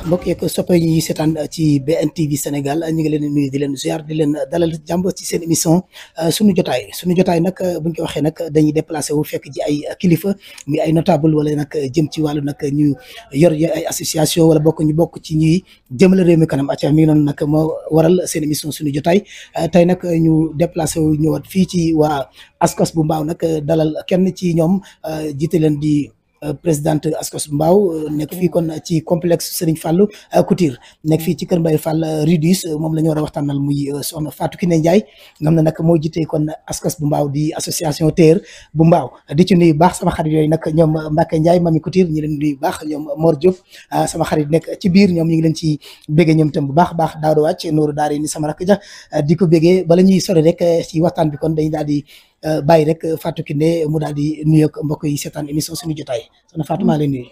mbokk yeeg soppe yi seetaan ci BNTV Sénégal ñu ngi leen di nuyu di leen ziar di leen dalal jàmm ci seen émission sunu jotaay nag buñ ko waxee nag dañuy déplacé wu fekk ji ay kilifa muy ay notable wala nag jëm ci wàllu nag ñu yor ay association wala ñu bokk ci ñuy jëmale réew mi kanam acca mi ngi noonu nag moo waral seen émission sunu jotaay tey nag ñu déplacé wu ñëwaat fii ci waa ASCOS bu Mbao nag dalal kenn ci ñoom jiite leen di présidente ASCOS Mbao nekk fii kon ci complexe Serigne Fallou Couture nekk fii ci Kër Mbaye Fall Ridis moom la ñu war a waxtaanal muy soxna Fatou Kiné Ndiaye nga xam ne nag moo jiite kon ASCOS bu Mbao di association tailleur bu Mbao di ci nuyu baax sama xarit yooyu nag ñoom Mbacke Ndiaye Mami Couture ñu leen nuyu baax ñoom Mor Diop sama xarit nekk ci biir ñoom ñu ngi leen ci béggee ñoom itam bu baax baax Daouda Wàcc Nooru Daari ni sama rakk ja di ko béggee bala ñuy sori rek ci waxtaan bi kon dañu daal di bàyyi rek Fatou Kiné mu daal di nuyu ak mbokk yi seetaan émission suñu jotaay soxna Fatou maa leen nuyu.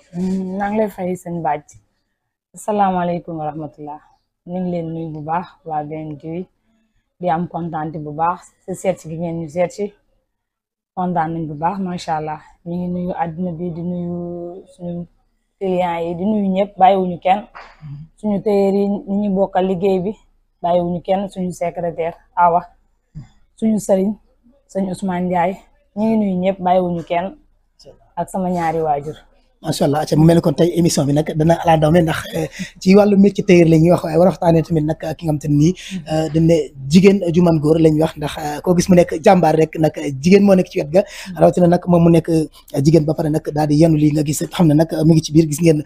naa ngi lay fay seen baaj asalaamaaleykum wa rahmatullah ñu ngi leen nuyu bu baax waa BNTV di am kontaan bu baax si seet si gi ngeen ñu seet si kontaan nañ bu baax macha allah ñu ngi nuyu àdduna bi di nuyu suñu clients yi di nuyu ñëpp bàyyiwuñu kenn suñu tailleur yi ñu bokkal liggéey bi bàyyiwuñu kenn suñu secrétaire Awa suñu sëriñ sëñ Ousmane Ndiaye ñu ngi nuyu ñëpp bàyyiwuñu kenn ak sama ñaari waajur. macha allah mu mel ni kon tey émission bi nag dana ala daw ndax ci wàllu métier tailleur la ñuy wax waaye war a waxtaanee tamit nag ki nga xam te ne nii dañ ne jigéen ju man góor la ñuy wax ndax koo gis mu nekk jàmbaar rek nag jigéen moo nekk ci wet ga rawatina nag moom mu nekk jigéen ba pare nag daal di yenu lii nga gis xam ne nag mi ngi ci biir gis ngeen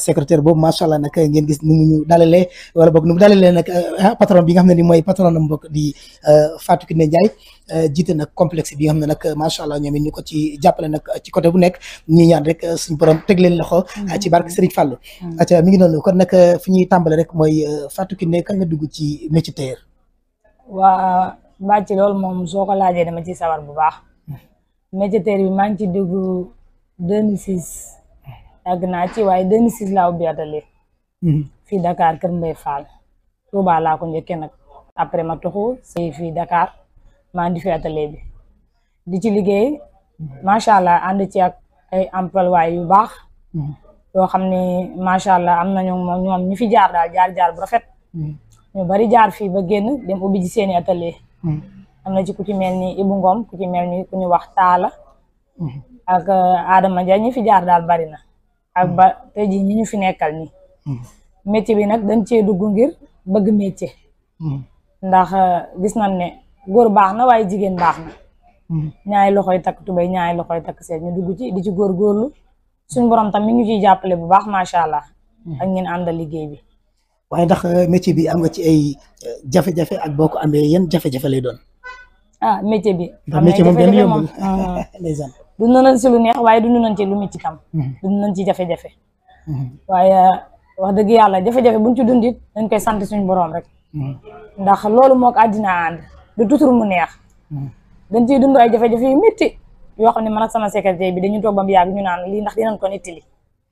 secrétaire boobu macha allah nag ngeen gis ni mu ñu dalalee wala boog nu mu dalalee nag patron bi nga xam ne ni mooy patron am bokk di Fatou Kiné Ndiaye jiite nag complexe bi nga xam ne nag macha allah ñoom it ñu ko ci jàppale nag ci côté bu nekk ñi ñaan rek suñu borom teg leen loxo ci barke Serigne Fallou aca mi ngi noonu kon nag fi ñuy tàmbale rek mooy Fatou Kiné kan nga dugg ci métier tailleur. waa bàcc loolu moom soo ko laajee dama ci sawar bu baax métier tailleur bi maa ngi ci dugg 2006 yàgg naa ci waaye 2006 laa ubbi atelier fii Dakar Kër Mbaye Fall Touba laa ko njëkkee nag après ma toxu si fii Dakar maa ngi fi atelier bi di ci liggéey macha allah ànd ci ak ay employés yu baax yoo xam ne macha allah am nañu moom ñoom ñu fi jaar daal jaar bu rafet ñu bari jaar fii ba génn dem ubbi ci seeni atelier am na ci ku ci mel ni Ibou Ngom ku ci mel ni ku ñu wax Taala ak Adama Dia ñi fi jaar daal bari na ak ba tey jii ñi ñu fi nekkal nii métier bi nag dañ cee dugg ngir bëgg métier ndax gis nañ ne góor baax na waaye jigéen baax na ñaari loxoy takk tubéy ñaari loxoy takk seet ñu dugg ci di ci góorgóorlu suñu borom tam mi ngi ciy jàppale bu baax macha allah ak ñeen àndal liggéey bi. waaye ndax métier bi am nga ci ay jafe-jafe ak boo ko amee yan jafe-jafe lay doon. métier bi. am na jafe-jafe moom dund nañ si lu neex waaye dund nañ ci lu métti tam. dund nañ ci jafe-jafe. waaye wax dëgg yàlla jafe-jafe buñ ci dund it dañ koy sant suñu borom rek. ndax loolu moo ko àddina ànd du tutur mu neex. dañ ciy dund ay jafe-jafe yu métti yoo xam ne man ak sama secrétaire bi dañu toog ba mu yàgg ñu naan lii ndax dinañ ko nettali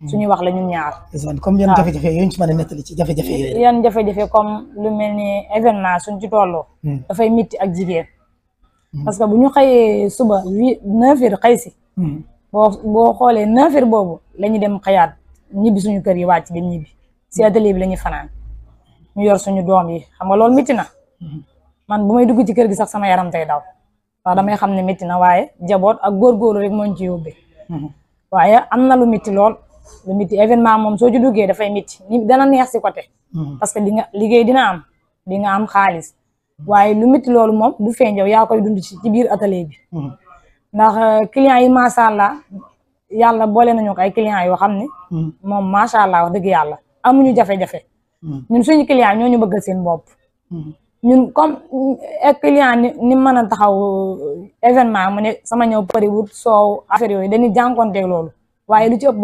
suñu wax la ñun ñaar. comme yan jafe-jafe yooyu ñu ci mën a nettali ci jafe-jafe yooyu. yan jafe-jafe comme lu mel ni événement suñ ci tolloo. dafay métti ak jigéen. parce que bu ñu xëyee suba 9h xëy si. boo xoolee 9h boobu la ñu dem xëyaat ñibbi suñu kër yi wàcc dem ñibbi si atelier bi la ñuy fanaan ñu yor suñu doom yi xam nga loolu métti na. man bu may dugg ci kër gi sax sama yaram tey daw. waaw damay xam ne métti na waaye jaboot ak góorgóorlu rek moo ñu ci yóbbee waaye am na lu métti lool lu métti événement moom soo ci duggee dafay métti ni dana neex si côté parce que di nga liggéey di nga am xaalis waaye lu métti loolu moom du feeñ yow yaa koy dund ci biir atelier bi ndax clients yi macha allah yàlla boole nañu ko ay clients yoo xam ne moom macha allah wax dëgg yàlla amuñu jafe-jafe ñun suñu clients ñoo ñu bëggal seen bopp ñun comme client ni mën a taxaw événement mu ne sama ñëw bëriwul soow affaire yooyu dañuy jànkonteeg loolu waaye lu ci ëpp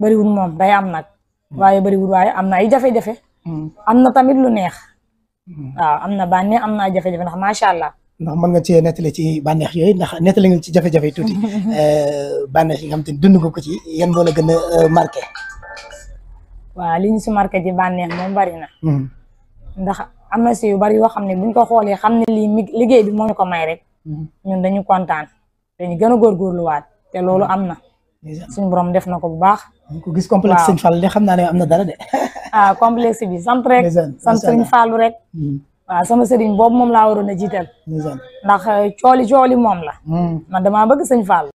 bëriwul moom day am nag waaye bëriwul waaye am na ay jafe-jafe am na tamit lu neex waaw am na bànneex am na ay jafe-jafe ndax macha allah. ndax mën nga cee nettali ci bànneex yooyu ndax nettali nga ci jafe-jafe yi tuuti bànneex yi nga xam te dund nga ko ci yan moo la gën a marqué. waaw li ñu si marqué ci bànneex moom bari na. ndax am na si yu bari yoo xam ne buñ ko xoolee xam ne lii liggéey bi moo ñu ko may rek ñun dañu kontaan dañu gën a góorgóorluwaat te loolu am na suñu borom def na ko bu baax. ku gis complexe sëñ Fall de xam naa ne am na dara de. ah complexe bi sant rek. sant sëñ Fallu rek. waaw sama sëriñ boobu moom laa waroon a jiital. ndax cooli moom la. man damaa bëgg sëñ Fall.